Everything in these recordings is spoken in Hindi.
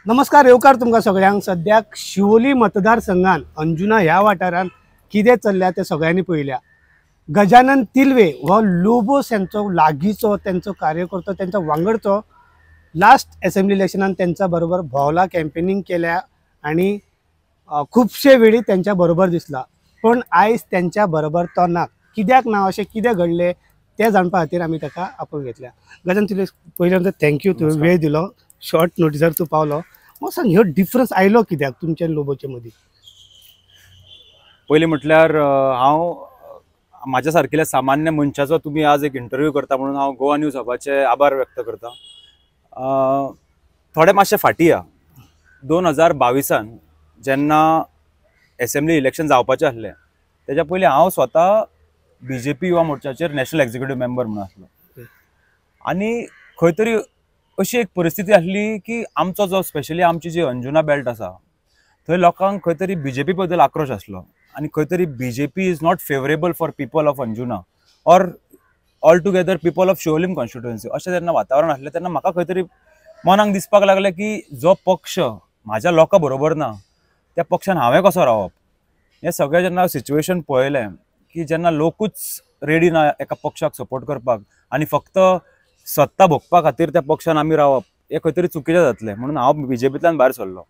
नमस्कार येवकार तुमकां सगळ्यांक। सद्याक शिवोली मतदारसंघात अंजुना ह्या वाठारांत कितें चल्ल्या ते सगळ्यांनी पळयल्या। गजानन तिल्वे हो लोबोस यांचो लागींचो त्यांचो कार्यकर्तो त्यांचा वांगडचो लास्ट असेंब्ली इलेक्शनात त्यांच्या बरोबर भोवला कॅम्पेनिंग केल्या आणि खूबशे वेळी त्यांच्या बरोबर दिसला, पण आयज त्यांच्या बरोबर तो ना। कित्याक ना अशें कितें घडलें ते जाणपा खातीर आमी ताका आपोवन घेतल्या। गजानन तिल्वे पयलीं थँक्यू, तुवें वेळ दिलो, शॉर्ट नोटिसार तूं पावलो। मग सांग ह्यो डिफरन्स आयलो कित्याक तुमच्या लोबोचे मदीं? पयलीं म्हटल्यार हांव म्हाज्या सारकिल्या सामान्य मनशाचो तुम्ही आज एक इंटरव्यू करता म्हणून हांव गोवा न्यूज हबाचे आभार व्यक्त करता। थोडे मातशे फाटीं या 2022 जेन्ना असेंब्ली इलेक्शन जावपाचें आसलें तेच्या पयलीं हांव स्वता बीजेपी युवा मोर्चाचेर नॅशनल एक्झिक्युटिव्ह मेंबर म्हणून आसलो आनी खंय तरी अशी एक परिस्थिती आसली की आमचो जो स्पेशली आमची जी अंजुना बेल्ट आसा थंय लोकांक खंय तरी बीजेपी बद्दल आक्रोश आसलो आनी खंय तरी BJP is not favourable for people of Anjuna or all together people of Siolim constituency अशें जेन्ना वातावरण आसलें तेन्ना म्हाका खंय तरी मनाक दिसपाक लागलें की जो पक्ष म्हाज्या लोकां बरोबर ना त्या पक्षान हांवें कसो रावप। हें सगळें जेन्ना सिच्युएशन पळयलें की जेन्ना लोकूच रेडी ना एका पक्षाक सपोर्ट करपाक आनी फक्त सत्ता भोगपा खातीर त्या पक्षान आमी रावप हें खंय तरी चुकीचें जातलें म्हणून हांव बीजेपींतल्यान भायर सरलो।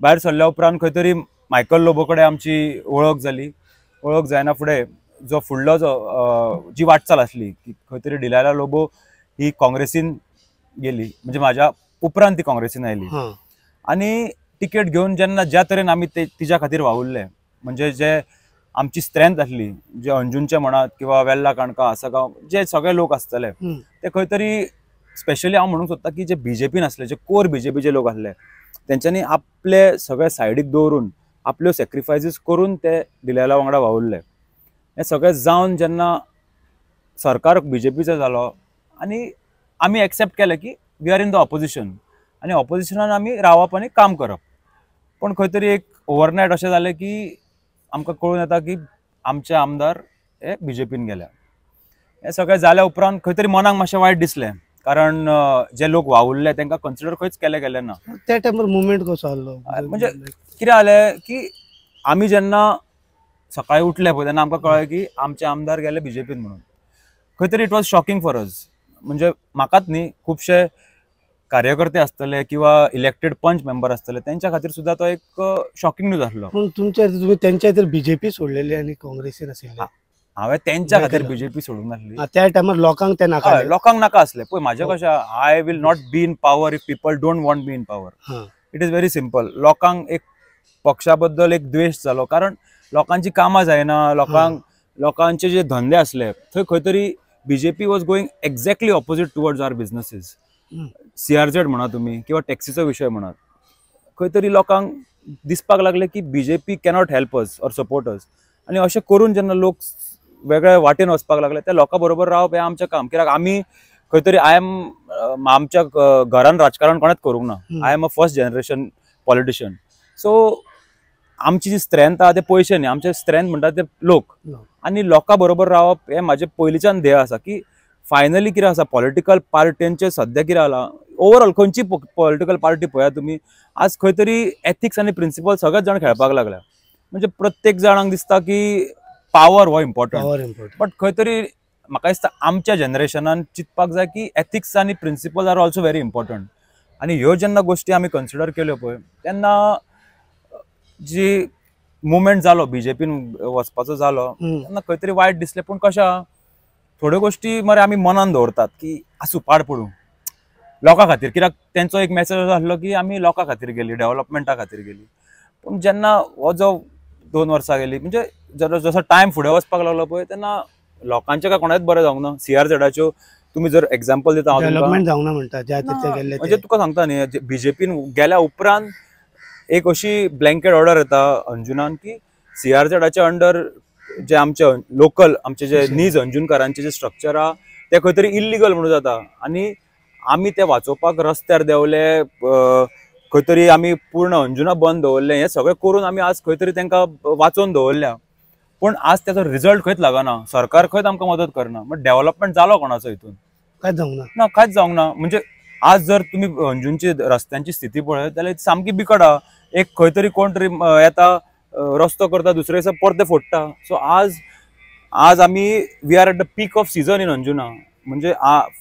भायर सरल्या उपरांत खंय तरी मायकल लोबो कडेन आमची वळख जाली। वळख जायना फुडें जो फुडलो जी वाटचाल आसली की खंय तरी डिलायला लोबो ही काँग्रेसीन गेली, म्हणजे म्हाज्या उपरांत ती काँग्रेसीन आयली आनी तिकेट घेवन जेन्ना ज्या तरेन आमी तिच्या खातीर वावुरले, म्हणजे जे आमची स्ट्रेंथ आसली, जे अंजुनचे म्हणत किंवा वेल्ला काणका आसागांव जे सगळे लोक आसतले ते खंय तरी स्पेशली हांव म्हणूंक सोदता की जे बीजेपीन आसले, जे कोर बीजेपीचे लोक आसले तेंच्यांनी आपले सगळे सायडीक दवरून आपल्यो सॅक्रिफायसीस करून ते डिलायला वांगडा वावुरले। हें सगळें जावन जेन्ना सरकार बीजेपीचो जालो आनी आमी एक्सेप्ट केलें की we are in the opposition आनी ऑपोजिशनान आमी रावप आनी काम करप। पण खंय तरी एक ओवरनायट अशें जालें की आमकां कळून येता की आमचे आमदार हे बीजेपीन गेल्या। हें सगळें जाल्या उपरांत खंय तरी मनाक मातशें वायट दिसलें, कारण जे लोक वावुरले तांकां कन्सिडर खंयच गेलें ना। त्या टायमार मुवमेंट कसो आसलो? म्हणजे कितें जालें की आमी जेन्ना सकाळीं उठले पळय तेन्ना आमकां कळ्ळें की आमचे आमदार गेले बीजेपीन म्हणून। खंय तरी it was shocking for us, म्हणजे म्हाकाच न्ही खुबशे कार्यकर्ते आसतले किंवा इलेक्टेड पंच मेंबर आसतले त्यांच्या खातीर सुद्धा तो एक शॉकिंग न्यूज आसलो। पण तुम्ही त्यांच्या खातीर बीजेपी सोडलेली आणि काँग्रेसीन आशिल्ले? हांवें त्यांच्या खातीर बीजेपी सोडूंक नासली। त्या टायमार लोकांक ते नाका, लोकांक नाका आसले पळय। म्हाजें कशें I will not be in power if people don't want be in power. It is very simple. लोकांक एक पक्षा बद्दल एक द्वेष जालो, कारण लोकांची कामां जायना, लोकांचे जे धंदे आसले थंय खंय तरी BJP was going exactly opposite towards our businesses. CRZ म्हणा तुम्ही किंवा टॅक्सीचो विषय म्हणा, खंय तरी लोकांक दिसपाक लागले की BJP cannot help us or support us, आनी अशें करून जेन्ना लोक वेगळ्या वाटेन वचपाक लागले त्या लोकां बरोबर रावप हें आमचें काम। कित्याक आमी खंय तरी आमच्या घरान राजकारण कोणेच करूंक ना। I am a first generation politician. So आमची जी स्ट्रेंथ आहा ते पयशे न्ही, आमचे स्ट्रेंथ म्हणटा ते लोक, आनी लोकां बरोबर रावप हें म्हाजें पयलींच्यान ध्येय आसा की फायनली कितें आसा पॉलिटिकल पार्टींचे सद्या कितें जाला ओवरऑल खंयची पॉलिटिकल पार्टी पळया तुमी आज खंय तरी एथिक्स आनी प्रिंसिपल सगळेच जाण खेळपाक लागल्या। म्हणजे प्रत्येक जाणांक दिसता की पावर हो इम्पॉर्टंट, बट खंय तरी म्हाका दिसता आमच्या जनरेशनान चिंतपाक जाय की एथिक्स आनी principle are also very important. आनी ह्यो जेन्ना गोश्टी आमी कन्सिडर केल्यो पळय तेन्ना जी मुवमेंट जालो बीजेपीन वचपाचो जालो तेन्ना खंय तरी वायट दिसलें। पूण कशें आहा थोड्यो गोश्टी मरे आमी मनान दवरतात की आसूं पाड पडूं लोकां खातीर, कित्याक तेंचो एक मॅसेज आसलो की आमी लोकां खातीर गेली, डेव्हलपमेंटा खातीर गेली। पूण जेन्ना हो जो 2 वर्सां गेली, म्हणजे जसो टायम फुडें वचपाक लागलो पळय तेन्ना लोकांचें काय कोणाच बरें जावंक ना। CRZच्यो तुम्ही जर एग्जांपल दिता डेव्हलपमेंट जावंक ना म्हणटा ज्या गेल्ले, म्हणजे तुका सांगता न्ही बीजेपीन गेल्या उपरांत एक अशी ब्लँकेट ऑर्डर येता अंजुनान की CRZच्या अंडर जे आमचे लोकल आमचे जे नीज अंजुनकारांचे जे स्ट्रक्चर आहा ते खंय तरी इल्लिगल म्हणून जाता, आनी आमी ते वाचोवपाक रस्त्यार देंवले, खंय तरी आमी पूर्ण अंजुना बंद दवरले। हें सगळें करून आमी आज खंय तरी तांकां वाचोवन दवरल्या, पूण आज त्याचो रिजल्ट खंयच लागना, सरकार खंयच आमकां मदत करना। मग डेव्हलपमेंट जालो कोणाचो हितून? कांयच जावंक ना, कांयच जावंक ना। म्हणजे आज जर तुम्ही अंजूनची रस्त्यांची स्थिती पळयत जाल्यार सामकी बिकट आहा. एक खंय तरी कोण तरी येता, रस्तो करता, दुसरे दिसा परते फोडटा. सो आज आज आमी we are at the peak of season in Anjuna. म्हणजे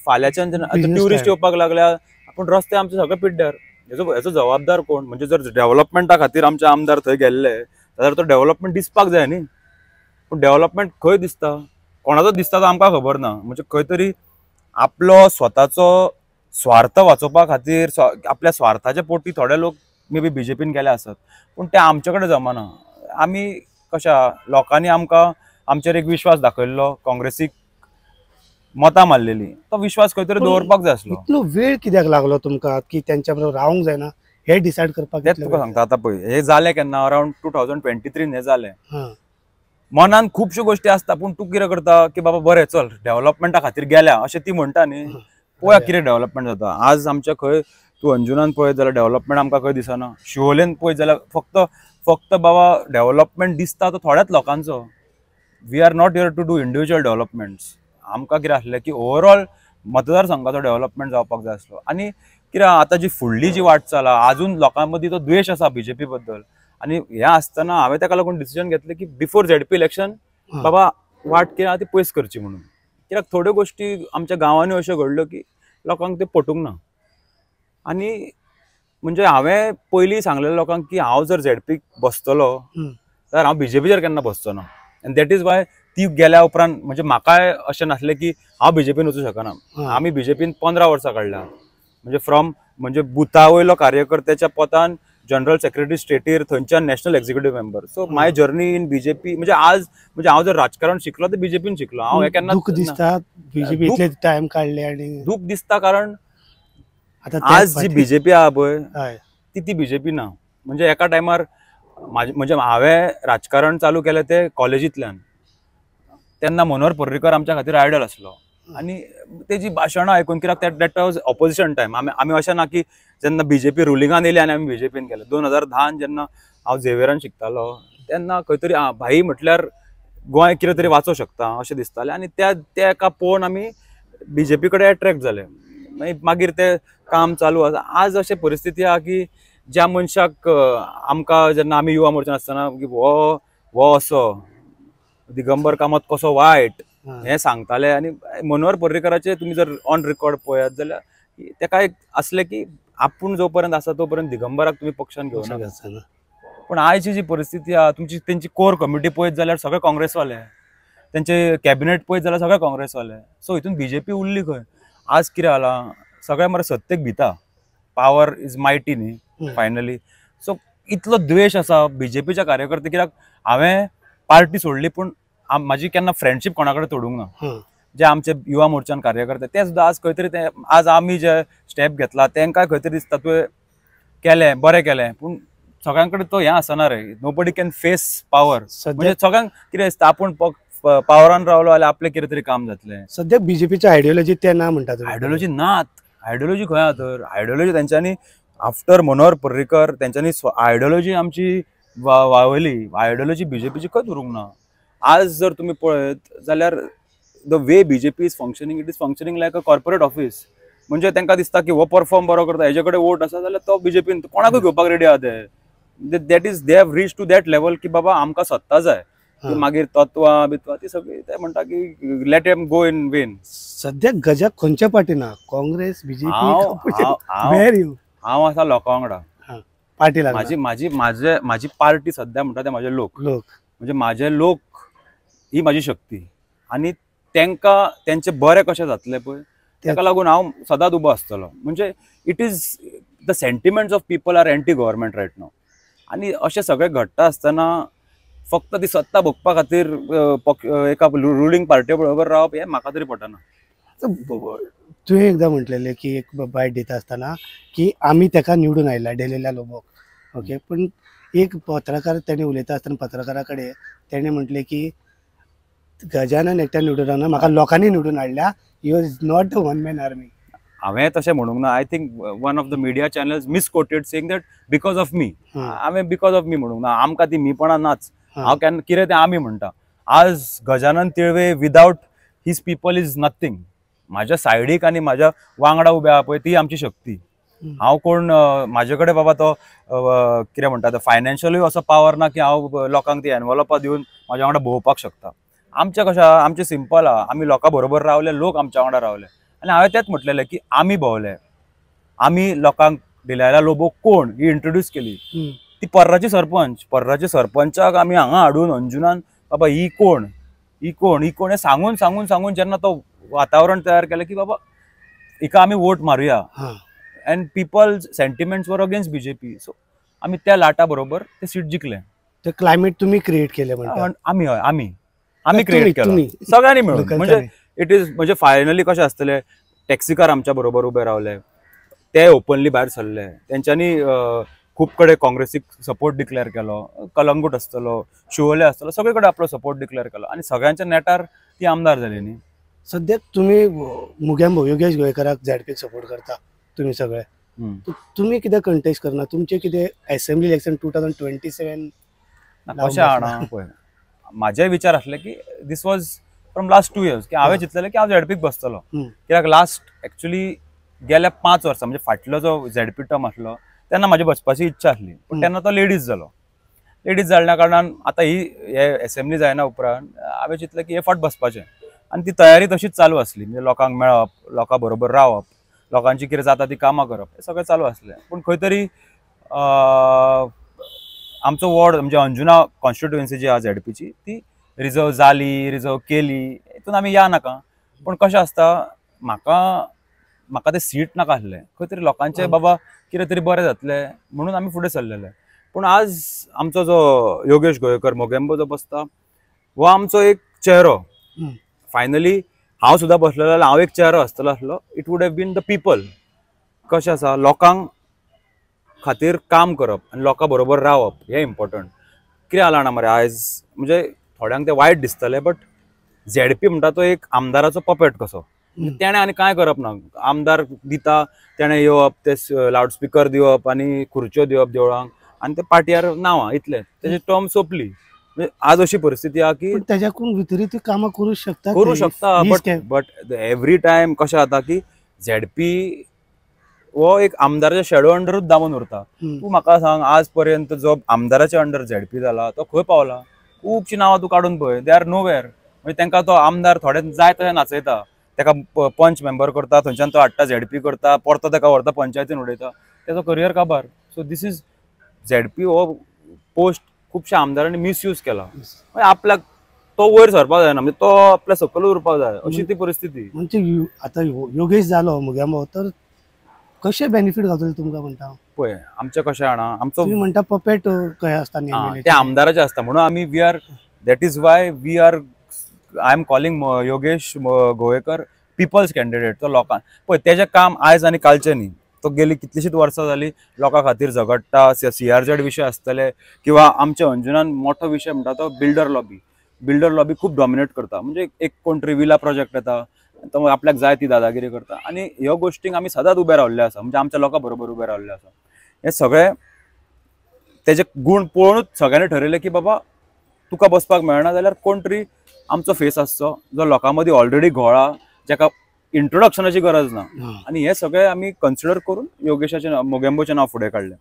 फाल्यांच्यान ट्युरिस्ट येवपाक लागल्या, पूण रस्ते आमचे सगळे पिड्ड्यार. हेचो जबाबदार कोण? म्हणजे जर डेव्हलपमेंटा खातीर आमचे आमदार थंय गेल्ले जाल्यार तो डेव्हलपमेंट दिसपाक जाय न्ही. पूण डेव्हलपमेंट खंय दिसता, कोणाचो दिसता तो आमकां खबर ना. म्हणजे खंय तरी आपलो स्वताचो स्वार्थ वाचोवपा खातीर आपल्या स्वार्थाच्या पोटी थोडे लोक मे बी बीजेपीन गेले आसत, पूण ते आमचे कडेन जमना. आमी कशा लोकांनी आमकां आमचेर एक विश्वास दाखयल्लो, काँग्रेसीक मतां मारलेली, तो विश्वास खंय तरी दवरपाक जाय आसलो. इतलो वेळ कित्याक लागलो तुमकां की तेंच्या बरोबर रावंक जायना हे डिसायड करपाक? तेच तुका सांगता. आतां पळय हे जालें केन्ना, अरावंड 2023 हे जालें. हां. मनान खुबश्यो गोश्टी आसता, पूण तूं कितें करता की बाबा बरें चल डेव्हलपमेंटा खातीर गेल्या अशें ती म्हणटा न्ही. पळया कितें डेव्हलपमेंट जाता. आज आमच्या खंय तूं अंजुनान पळयत जाल्यार डेव्हलपमेंट आमकां खंय दिसना. शिवोलेन पळयत जाल्यार फक्त बाबा डेव्हलपमेंट दिसता तो थोड्याच लोकांचो. We are not here to do individual developments. आमकां कितें आसलें की ओवरऑल मतदारसंघाचो डेव्हलपमेंट जावपाक जाय आसलो. आनी कितें आतां जी फुडली जी वाटचाल आहा, अजून लोकां मदीं तो द्वेश आसा बीजेपी बद्दल. आनी हें आसतना हांवें ताका लागून डिसिजन घेतलें की बिफोर झेडपी इलेक्शन बाबा वाट कितें आहा ती पयस करची म्हणून. कित्याक थोड्यो गोश्टी आमच्या गांवांनी अश्यो घडल्यो की लोकांक ते पटूंक ना. आनी म्हणजे हांवें पयलीं सांगलेलें लोकांक की हांव जर झेडपीक बसतलो जाल्यार हांव बीजेपीचेर केन्ना बसचो ना. एंड दॅट इज वाय ती गेल्या उपरांत म्हणजे म्हाकाय अशें नासलें की हांव बीजेपीन वचूं शकना. आमी बीजेपीन 15 वर्सां काडल्या. म्हणजे फ्रॉम म्हणजे बुथा वयलो कार्यकर्त्याच्या पोतान जनरल सेक्रेटरी स्टेटीर, थंयच्यान national executive member. So my journey in BJP म्हणजे आज म्हणजे हांव जर राजकारण शिकलो तर बीजेपीन शिकलो. हांव हे केन्ना दुःख दिसता बीजेपी इतले टायम काडले आनी दूख दिसता कारण आतां आज जी बीजेपी आहा पळय हय ती बीजेपी ना. म्हणजे एका टायमार म्हणजे हांवें राजकारण चालू केलें ते कॉलेजींतल्यान. तेन्ना मनोहर पर्रीकर आमच्या खातीर आयडल आसलो. आनी तेजी भाशणां आयकून कित्याक दॅट वॉज ऑपोजिशन टायम. आमी अशें ना की जेन्ना बीजेपी रुलिंगान येयली आनी आमी बीजेपीन गेले. 2010 जेन्ना हांव झेवियरान शिकतालो तेन्ना खंय तरी भाई म्हटल्यार गोंय कितें तरी वाचूंक शकता अशें दिसतालें. आनी त्या एका पळोवन आमी बीजेपी कडेन एट्रॅक्ट जाले. मागीर ते काम चालू आसा. आज अशी परिस्थिती आहा की ज्या मनशाक आमकां जेन्ना आमी युवा मोर्चान आसतना की हो असो दिगंबर कामत कसो वायट हे सांगताले. आनी मनोहर पर्रीकराचे तुमी जर ऑन रेकॉर्ड पळयात जाल्यार तेका एक असलें की आपूण जो पर्यंत आसा तो पर्यंत दिगंबराक तुमी पक्षान घेवना. पूण आयची जी परिस्थिती आहा तेंची कोर कमिटी पळयत जाल्यार सगळे काँग्रेसवाले, तेंचे कॅबिनेट पळयत जाल्यार सगळे काँग्रेसवाले. सो हितून बीजेपी उरली खंय? आज कितें जालां सगळे मरे सत्तेक भिता. पावर इज मायटी न्ही फायनली. सो इतलो द्वेश आसा बीजेपीच्या कार्यकर्ते. कित्याक हांवें पार्टी सोडली पूण म्हाजी केन्ना फ्रेंडशीप कोणा कडेन तोडूंक ना. जे आमचे युवा मोर्चान कार्यकर्ते ते सुद्दां आज खंय तरी ते आज आमी जे स्टेप घेतला तेंकाय खंय तरी दिसता तुवें केलें बरें केलें. पूण सगळ्यां कडेन तो हें आसना रे. Nobody can phase power. म्हणजे सगळ्यांक कितें दिसता आपूण पावरान रावलो जाल्यार आपलें कितें तरी काम जातलें. सद्या बीजेपीची आयडियोलॉजी ते ना म्हणटात. आयडियोलॉजी नात. आयडियोलॉजी खंय आहा तर आयडियोलॉजी तेंच्यांनी आफ्टर मनोहर पर्रीकर तेंच्यांनी आयडियोलॉजी आमची वावयली. आयडियोलॉजी बीजेपीची खंयच उरूंक ना. आज जर तुमी पळयत जाल्यार the way BJP is functioning it is functioning like a corporate office. म्हणजे तांकां दिसता की हो परफॉर्म बरो करता हेजे कडेन वोट आसा जाल्यार तो बीजेपीन कोणाकूय घेवपाक रेडी आहा ते. That is they have reach to that level की बाबा आमकां सत्ता जाय. मागीर तत्वां बित्वां ती सगळी ते म्हणटा की late M go in when. सद्या गजाक खंयच्या पार्टीना काँग्रेस बीजेपी हांव आसा लोकां वांगडा. पार्टी म्हाजी पार्टी सद्या म्हणटा ते म्हाजे लोक. म्हणजे म्हाजे लोक ही म्हाजी शक्ती. आनी तेंकां तेंचे बरें कशें जातलें पळय ताका लागून हांव सदांच उबो आसतलो. म्हणजे it is the sentiments of people are anti government right now. आनी अशें सगळें घडटा आसतना फक्त ती सत्ता भोगपा खातीर एका रुलींग पार्टी बरोबर रावप हें म्हाका तरी पटना. तुवें एकदां म्हटलेलें की एक बायट दिता आसतना की आमी ताका निवडून आयला डेलेल्या लोबोक. ओके. पूण एक पत्रकार तेणें उलयता आसतना पत्रकारा कडेन तेणें म्हटलें की गजानन एकट्यान निवडून रावना म्हाका लोकांनी निवडून हाडल्या. You is not the one man army. हांवें तशें म्हणूंक ना. I think one of the media channels misquoted saying that because of me. हांवें बिकॉज ऑफ मी म्हणूंक ना. आमकां ती मीपणां नाच. हांव केन्ना कितें तें आमी म्हणटा. आज Gajanan Tilve without his people is nothing. माझ्या सायडीक आणि माझ्या वांगडा उबे आहा पळय ती आमची शक्ती. हांव कोण म्हाजे कडेन बाबा तो कितें म्हणटा तो फायनान्शियलूय असो पावर ना की हांव लोकांक ती एनवलपां दिवन म्हाज्या वांगडा भोंवपाक शकता. आमचें कशें आहा, आमचें सिंपल आहा, आमी लोकां बरोबर रावले, लोक आमच्या वांगडा रावले आनी हांवें तेंच म्हटलेलें की आमी भोंवले, आमी लोकांक डिलायला लोबो कोण ही इंट्रोड्यूस केली. ती पर्राची सरपंचाक आमी हांगा हाडून अंजुनान बाबा ही कोण हे सांगून सांगून सांगून जेन्ना तो वातावरण तयार केलें की बाबा हिका आमी वोट मारुया. अँड पीपल सेंटिमेंट्स वर अगेन्स्ट बीजेपी. सो आमी त्या लाटा बरोबर ते सीट जिखले. ते क्लायमेट तुम्ही क्रिएट केले म्हणटा. आमी क्रिएट केलं सगळ्यांनी मिळून. म्हणजे इट इज म्हणजे फायनली कशें आसतलें, टॅक्सीकार आमच्या बरोबर उबे रावले, ते ओपनली भायर सरले, तेंच्यांनी खूब कडेन काँग्रेसीक सपोर्ट डिक्लेअर केलो, कलंगूट आसतलो, शिवोले आसतलो, सगळे कडेन आपलो सपोर्ट डिक्लेअर केलो आनी सगळ्यांच्या नेटार ती आमदार जाली न्ही. सद्याक तुम्ही मुगेंबो योगेश गोयेकाराक झेडपीक सपोर्ट करता तुम्ही सगळे. तुम्ही कितें कंटेस्ट करना, तुमचे कितें असेंब्ली इलेक्शन 2027 कशें आहा पळय, म्हाजे विचार आसले की दीस वॉज फ्रॉम लास्ट 2 years की हांवें चिंतलेलें की हांव झेडपीक बसतलो. कित्याक लास्ट एक्चुअली गेल्या 5 वर्सां म्हणजे फाटलो जो झेडपी टर्म आसलो तेन्ना म्हाजी बसपाची इच्छा आसली, पूण तेन्ना तो लेडीज जालो. लेडीज जाल्ल्या कारणान आतां हे असेंब्ली जायना उपरांत हांवें चिंतलें की हे फावट बसपाचें आनी ती तयारी तशीच चालू आसली. म्हणजे लोकांक मेळप, लोकां बरोबर रावप, लोकांची कितें जाता ती कामां करप, हें सगळें चालू आसलें. पूण खंय तरी आमचो वॉर्ड म्हणजे अंजुना कॉन्स्टिट्युएन्सी जी आहा झेडपीची ती रिजर्व जाली, रिजर्व केली, हितून आमी या नाका. पूण कशें आसता, म्हाका ते सीट नाका आसलें, खंय तरी लोकांचे बाबा कितें तरी बरें जातलें म्हणून आमी फुडें सरलेले. पूण आज आमचो जो योगेश गोयेकर मोगेंबो जो बसता हो आमचो एक चेहरो. फायनली हांव सुद्दां बसलेलो जाल्यार हांव एक चेहरो आसतलो आसलो. It would have been the people. कशें आसा, लोकांक खातीर काम करप आनी लोकां बरोबर रावप हें इम्पॉर्टंट. कितें जालां जाणा मरे, आयज म्हणजे थोड्यांक तें वायट दिसतलें, बट झेडपी म्हणटा तो एक आमदाराचो पपेट कसो. तेणें आनी कांय करप ना. आमदार दिता तेणें येवप, ते लावडस्पिकर दिवप आनी खुर्च्यो दिवप देवळांक आनी ते पाटयार नांवां, इतलें. तेजी टर्म सोंपली. म्हणजे आज अशी परिस्थिती आहा की त्याच्याकून भितरी ती कामां करू शकता. बट एवरी टायम कशें जाता की झेडपी हो एक आमदाराच्या शेडो अंडरूच दामून उरता. तूं म्हाका सांग, आज पर्यंत जो आमदाराच्या अंडर झेडपी जाला तो खंय पावला? खुबशीं नांवां तूं काडून पळय, दे आर नोवेर. म्हणजे तांकां तो आमदार थोडे जाय तशें नाचयता, ताका पंच मेंबर करता, थंयच्यान तो हाडटा झेडपी करता, परतो ताका व्हरता पंचायतीन उडयता, तेजो करियर काबार. सो दीस इज झेडपी हो पोस्ट खुबश्या आमदारांनी मिसयूज केला. आपल्याक तो वयर सरपाक जायना, म्हणजे तो आपल्या सकयल उरपाक जाय, अशी ती परिस्थिती. म्हणजे आतां योगेश जालो मुगेंबो तर कशें बेनिफीट गावतले तुमकां म्हणटा? पळय आमचें कशें जाणा, आमचो तुम्ही म्हणटा पपेट खंय आसता ते आमदाराचे आसता म्हणून आमी we are, that is why we are, I am calling Yogesh Goyekar people's candidate. तो लोकां पळय तेजें काम आयज आनी कालचें न्ही. तो गेली कितलीशींच वर्सां जाली लोकां खातीर झगडटा. CRZ विशय आसतले किंवा आमच्या अंजुनान मोठो विशय म्हणटा तो बिल्डर लॉबी खूब डॉमिनेट करता. म्हणजे एक कोण विला प्रोजेक्ट येता, तो आपल्याक जाय ती दादागिरी करता आनी ह्यो गोश्टींक आमी सदांच उबे रावल्ले आसा. म्हणजे आमच्या लोकां बरोबर उबे रावल्ले आसा. हे सगळे तेजे गुण पळोवनूच सगळ्यांनी ठरयलें की बाबा तुका बसपाक मेळना जाल्यार कोण तरी आमचो फेस आसचो, जो लोकां मदीं ऑलरेडी घोळा, जाका इंट्रोडक्शनाची गरज ना. आनी हे सगळे आमी कन्सिडर करून योगेशाचें मोगेंबोचें नांव फुडें काडलें.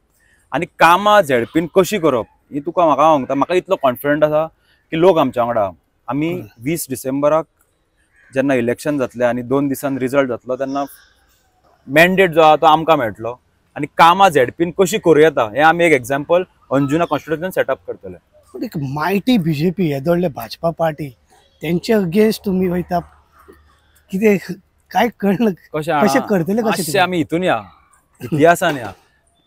आनी कामां झेडपीन कशी करप ही तुका म्हाका सांगता. म्हाका इतलो कॉन्फिडंट आसा की लोक आमच्या वांगडा. आमी 20 डिसेंबराक जेन्ना इलेक्शन जातलें आनी 2 दिसान रिजल्ट जातलो तेन्ना मॅन्डेट जो आहा तो आमकां मेळटलो आनी कामां झेडपीन कशी करूं येता हें आमी एक एग्जाम्पल अंजुना कॉन्स्टिट्युएन्सीन सेटअप करतले. पण एक मायटी BJP येदोळ्ळे भाजपा पार्टी तेंचे अगेन्स्ट तुमी वयता, कितें काय कळना कशें करतले? कशें आमी हितून या इतिहासान या,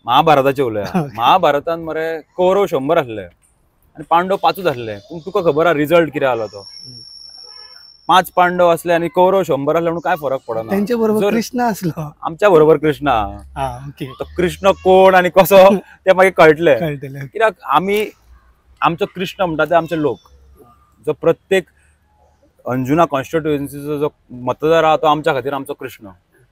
महाभारताचें उलया. महाभारतान मरे कौरव 100 आसले आनी पांडव 5 आसले. पूण तुका खबर आहा रिजल्ट कितें आलो तो? 5 पांडव असले आणि कौरव 100 आसले म्हणून काय फरक पडना. त्यांच्या बरोबर कृष्ण असलो, आमच्या बरोबर कृष्ण. तो कृष्ण कोण आणि कसो ते मागीर कळटले. कित्याक आमी आमचो कृष्ण म्हणटा ते आमचे लोक. जो प्रत्येक अंजुना कॉन्स्टिट्युएन्सीचो जो मतदार आहा तो आमच्या खातीर आमचो कृष्ण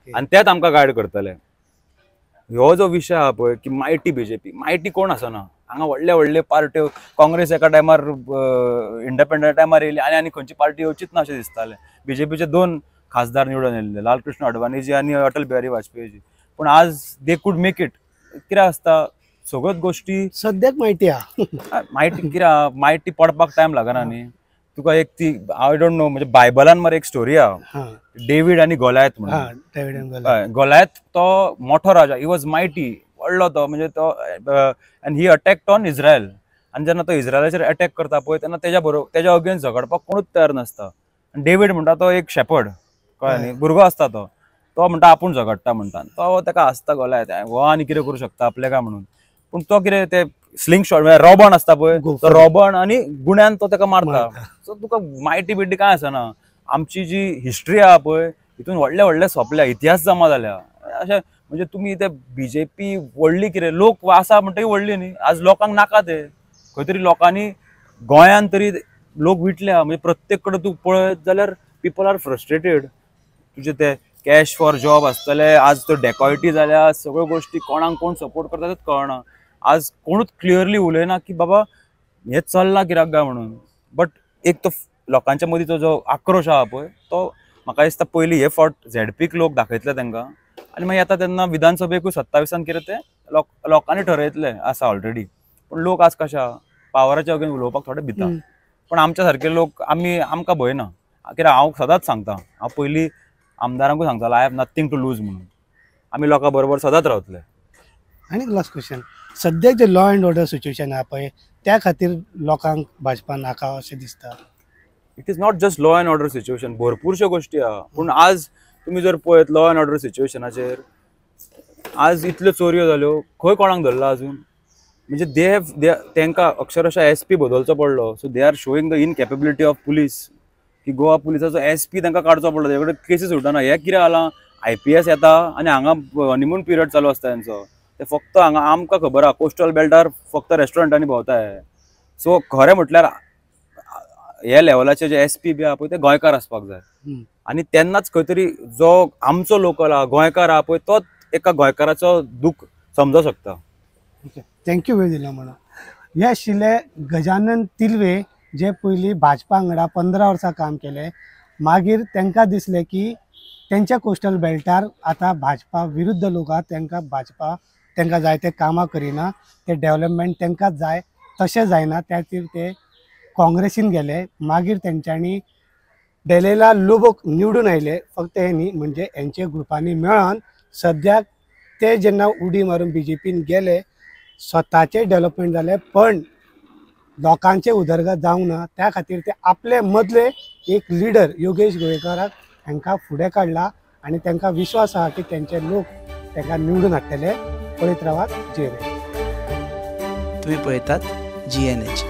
आणि तेच आमकां गायड करतले. ह्यो जो विशय आहा पळय की मायटी BJP, मायटी कोण आसना हांगा. व्हडले पार्ट्यो, काँग्रेस एका टायमार इंडिपेंडंट टायमार येयली आनी खंयची पार्टी येवचीच ना अशें दिसतालें. BJPचे 2 खासदार निवडून येयल्ले, लालकृष्ण अडवाणीजी आनी अटल बिहारी वाजपेयीजी. पण आज दे कूड मेक इट. कित्याक आसता सगळ्योच गोश्टी सद्याक माहिती हा. माहिती कित्याक माहिती पडपाक टायम लागना न्ही. तुका एक ती आय डोंट नो म्हणजे बायबलान मरे एक स्टोरी हा, हा डेव्हिड आनी गोलायत म्हणून. हा डेव्हिड एंड गोलायत. गोलायत तो मोठो राजा, ही वॉज मायटी, व्हडलो तो म्हणजे तो, अँड ही अटॅक्ट ऑन इस्रायल. आनी जेन्ना तो इस्रायलाचेर अटॅक करता पळय तेन्ना तेज्या अगेन्स्ट झगडपाक कोणूच तयार नासता. डेव्हिड म्हणटा तो एक शेपर्ड, कळ्ळें न्ही, भुरगो आसता तो. तो म्हणटा आपूण झगडटा म्हणटा. तो ताका हांसता गोलायत, हो आनी कितें करूं शकता आपलें काय म्हणून. पूण तो कितें ते स्लिंग शॉट म्हणजे रॉबन आसता पळय, तो रॉबन आनी गुण्यान तो ताका मारता. सो तुका माहिती बिटी काय आसना. आमची जी हिस्ट्री आहा पळय हितून व्हडले व्हडले सोंपल्या, इतिहास जमा जाल्या. अशें म्हणजे तुमी ते बीजेपी व्हडली कितें, लोक आसा म्हणटकी व्हडली न्ही. आज लोकांक नाका ते. खंय तरी लोकांनी गोंयान तरी लोक विटल्या. म्हणजे प्रत्येक कडेन तूं पळयत जाल्यार पीपल आर फ्रस्ट्रेटेड. तुजे ते कॅश फॉर जॉब आसतले, आज तो डेकॉयटी जाल्या, सगळ्यो गोश्टी कोणाक कोण सपोर्ट करता तेच कळना. आज कोणूच क्लियरली उलयना की बाबा हे चलना कित्याक काय म्हणून. बट एक तो लोकांच्या मदींचो जो आक्रोश आहा पळय तो म्हाका दिसता पयलीं हे फावट झेडपीक लोक दाखयतले तांकां, आनी मागीर येता तेन्ना विधानसभेकूय 27 कितें ते लोकांनी ठरयतले आसा ऑलरेडी. पूण लोक आज कशे आहा, पावराच्या अगेन उलोवपाक थोडे भिता. पण आमच्या सारके लोक आमकां भंय ना. कित्याक हांव सदांच सांगता, हांव पयलीं आमदारांकूय सांगतालो I have nothing to lose म्हणून. आमी लोकां बरोबर सदांच रावतले. आनी लास्ट क्वेश्चन, सद्याक जे लॉ अँड ऑर्डर सिच्युएशन आहा पळय त्या खातीर लोकांक भाजपा नाका अशें दिसता. It is not just law and order situation, भरपूरश्यो गोश्टी आहा. पूण आज तुमी जर पळयत लॉ अँड ऑर्डर सिच्युएशनाचेर आज इतल्यो चोरयो जाल्यो, खंय कोणाक धरला अजून. म्हणजे तांकां अक्षरशः SP बदलचो पडलो. So they are showing the incapability of police, की गोवा पुलिसाचो SP तांकां काडचो पडलो. तेजे कडेन केसीस सुटना. हे कितें जालां, IPS येता आनी हांगा हनीमून पिरियड चालू आसता तांचो. ते फक्त हांगा आमकां खबर आहा कोस्टल बेल्टार फक्त रेस्टॉरंटांनी भोंवताय. सो खरें म्हटल्यार हे लेवलाचे जे SP बी आहा पळय ते गोंयकार आसपाक जाय. आनी तेन्नाच खंय तरी जो आमचो लोकल आहा, गोंयकार आहा पळय, तोच एका गोंयकाराचो दूख समजूं शकता. ओके, थँक्यू वेळ दिलो म्हणून. हे आशिल्ले गजानन तिल्वे, जे पयलीं भाजपा वांगडा 15 वर्सां काम केले. मागीर तांकां दिसलें की तेंच्या कोस्टल बेल्टार आतां भाजपा विरुद्ध लोक आहा, भाजपा तांकां जाय ते कामां करिना, ते डेव्हलपमेंट तांकां जाय तशें जायना. त्या खातीर ते काँग्रेसीन गेले. मागीर तेंच्यांनी डेलेला लोबोक निवडून आयले. फक्त हे न्ही, म्हणजे हेंचे ग्रुपांनी मेळोन सद्याक ते जेन्ना उडी मारून BJPन गेले, स्वताचे डेव्हलपमेंट जाले पण लोकांचे उदरगत जावंक ना. त्या खातीर ते आपले मदले एक लिडर योगेश गोवेकराक हांकां फुडें काडला आनी तांकां विश्वास आहा की तेंचे लोक तांकां निवडून हाडटले. पळयत रावात JNH. तुम्ही पळयतात GNH.